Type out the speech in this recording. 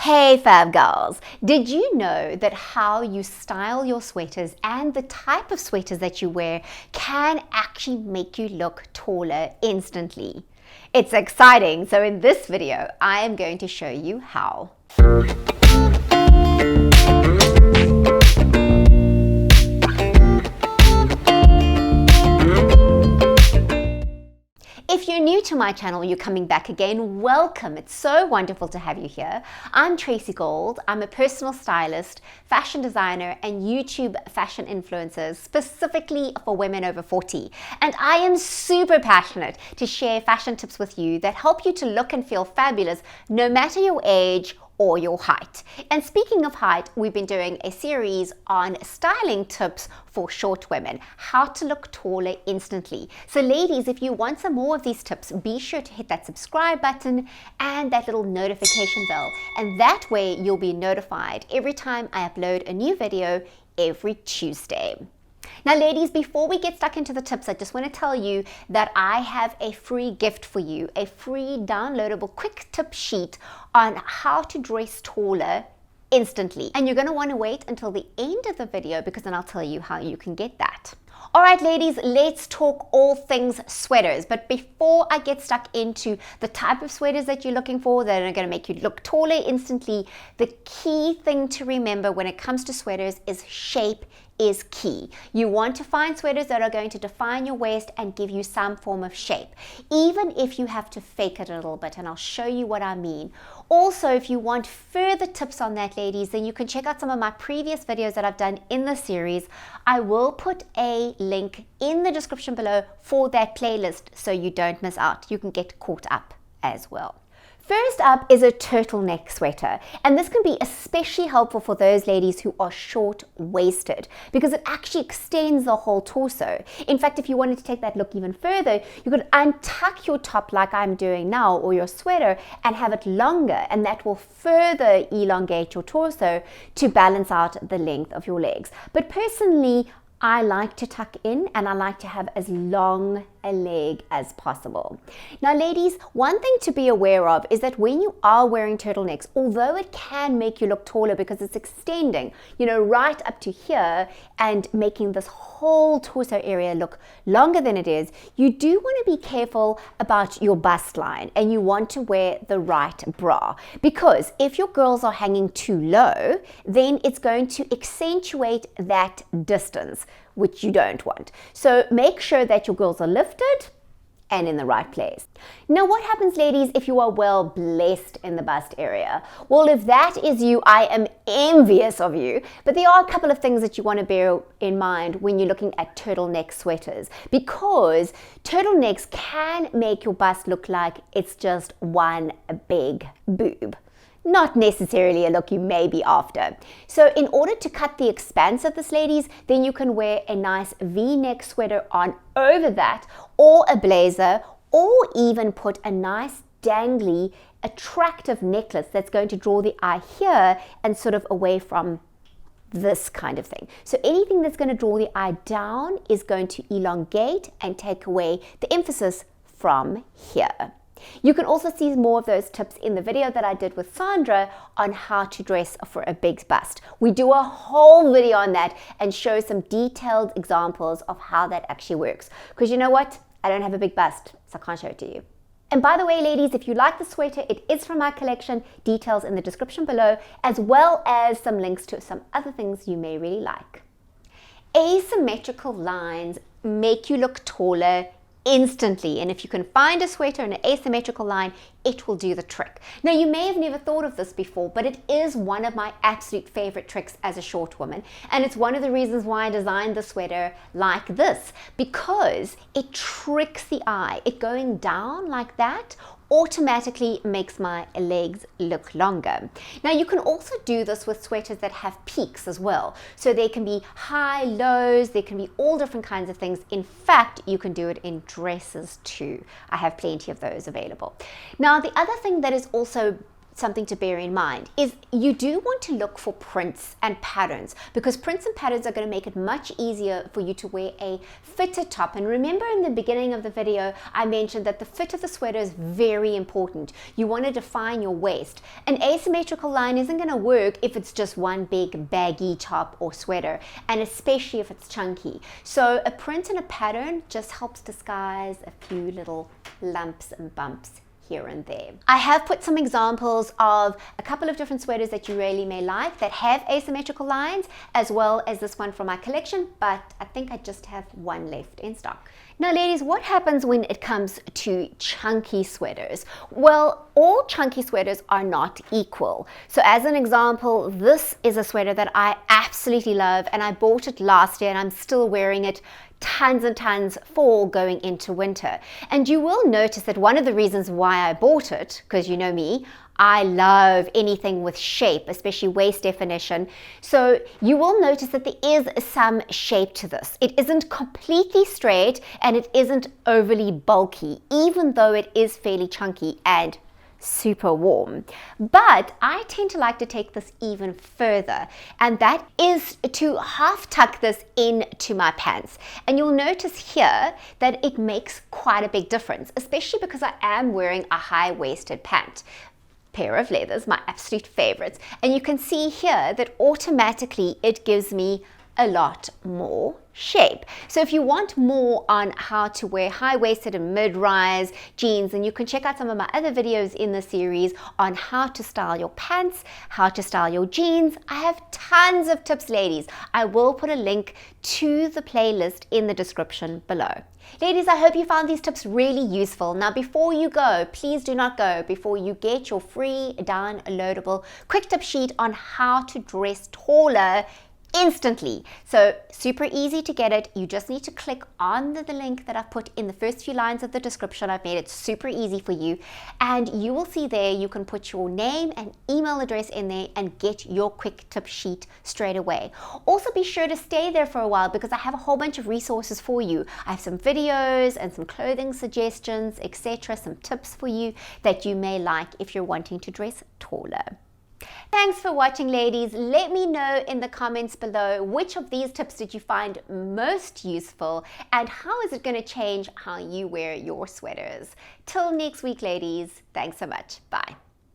Hey Fab Girls, did you know that how you style your sweaters and the type of sweaters that you wear can actually make you look taller instantly? It's exciting, so in this video, I am going to show you how. If you're new to my channel, you're coming back again, welcome. It's so wonderful to have you here. I'm Tracy Gold. I'm a personal stylist, fashion designer, and YouTube fashion influencer, specifically for women over 40. And I am super passionate to share fashion tips with you that help you to look and feel fabulous no matter your age or your height. And speaking of height, we've been doing a series on styling tips for short women, how to look taller instantly. So ladies, if you want some more of these tips, be sure to hit that subscribe button and that little notification bell. And that way you'll be notified every time I upload a new video every Tuesday. Now ladies, before we get stuck into the tips, I just want to tell you that I have a free gift for you, a free downloadable quick tip sheet on how to dress taller instantly. And you're going to want to wait until the end of the video because then I'll tell you how you can get that. All right, ladies, let's talk all things sweaters. But before I get stuck into the type of sweaters that you're looking for that are going to make you look taller instantly, the key thing to remember when it comes to sweaters is shape is key. You want to find sweaters that are going to define your waist and give you some form of shape, even if you have to fake it a little bit, and I'll show you what I mean. Also, if you want further tips on that, ladies, then you can check out some of my previous videos that I've done in the series. I will put a link in the description below for that playlist so you don't miss out. You can get caught up as well. First up is a turtleneck sweater, and this can be especially helpful for those ladies who are short-waisted because it actually extends the whole torso. In fact, if you wanted to take that look even further, you could untuck your top like I'm doing now or your sweater and have it longer, and that will further elongate your torso to balance out the length of your legs. But personally, I like to tuck in and I like to have as long a leg as possible. Now ladies, one thing to be aware of is that when you are wearing turtlenecks, although it can make you look taller because it's extending, right up to here and making this whole torso area look longer than it is, you do want to be careful about your bust line and you want to wear the right bra, because if your girls are hanging too low, then it's going to accentuate that distance, which you don't want. So make sure that your girls are lifted and in the right place. Now what happens, ladies, if you are well blessed in the bust area? Well, if that is you, I am envious of you, but there are a couple of things that you want to bear in mind when you're looking at turtleneck sweaters, because turtlenecks can make your bust look like it's just one big boob. Not necessarily a look you may be after. So in order to cut the expanse of this, ladies, then you can wear a nice V-neck sweater on over that, or a blazer, or even put a nice dangly, attractive necklace that's going to draw the eye here and sort of away from this kind of thing. So anything that's going to draw the eye down is going to elongate and take away the emphasis from here. You can also see more of those tips in the video that I did with Sandra on how to dress for a big bust. We do a whole video on that and show some detailed examples of how that actually works. Because you know what? I don't have a big bust, so I can't show it to you. And by the way, ladies, if you like the sweater, it is from my collection, details in the description below, as well as some links to some other things you may really like. Asymmetrical lines make you look taller instantly, and if you can find a sweater in an asymmetrical line, it will do the trick. Now you may have never thought of this before, but it is one of my absolute favorite tricks as a short woman, and it's one of the reasons why I designed the sweater like this, because it tricks the eye. It going down like that automatically makes my legs look longer. Now you can also do this with sweaters that have peaks as well. So they can be high, lows, there can be all different kinds of things. In fact, you can do it in dresses too. I have plenty of those available. Now the other thing that is also something to bear in mind is you do want to look for prints and patterns, because prints and patterns are going to make it much easier for you to wear a fitted top. And remember, in the beginning of the video, I mentioned that the fit of the sweater is very important. You want to define your waist. An asymmetrical line isn't going to work if it's just one big baggy top or sweater, and especially if it's chunky. So a print and a pattern just helps disguise a few little lumps and bumps here and there. I have put some examples of a couple of different sweaters that you really may like that have asymmetrical lines, as well as this one from my collection, but I think I just have one left in stock. Now ladies, what happens when it comes to chunky sweaters? Well, all chunky sweaters are not equal. So as an example, this is a sweater that I absolutely love, and I bought it last year and I'm still wearing it tons and tons for going into winter. And you will notice that one of the reasons why I bought it, because you know me, I love anything with shape, especially waist definition. So you will notice that there is some shape to this. It isn't completely straight and it isn't overly bulky, even though it is fairly chunky and super warm. But I tend to like to take this even further, and that is to half tuck this into my pants. And you'll notice here that it makes quite a big difference, especially because I am wearing a high-waisted pant. Pair of leathers, my absolute favorites. And you can see here that automatically it gives me a lot more shape. So if you want more on how to wear high-waisted and mid-rise jeans, then you can check out some of my other videos in the series on how to style your pants, how to style your jeans. I have tons of tips, ladies. I will put a link to the playlist in the description below. Ladies, I hope you found these tips really useful. Now, before you go, please do not go before you get your free downloadable quick tip sheet on how to dress taller instantly. So super easy to get it. You just need to click on the link that I've put in the first few lines of the description. I've made it super easy for you, and you will see there you can put your name and email address in there and get your quick tip sheet straight away. Also be sure to stay there for a while, because I have a whole bunch of resources for you. I have some videos and some clothing suggestions, etc., some tips for you that you may like if you're wanting to dress taller. Thanks for watching, ladies. Let me know in the comments below which of these tips did you find most useful, and how is it going to change how you wear your sweaters. Till next week, ladies. Thanks so much. Bye.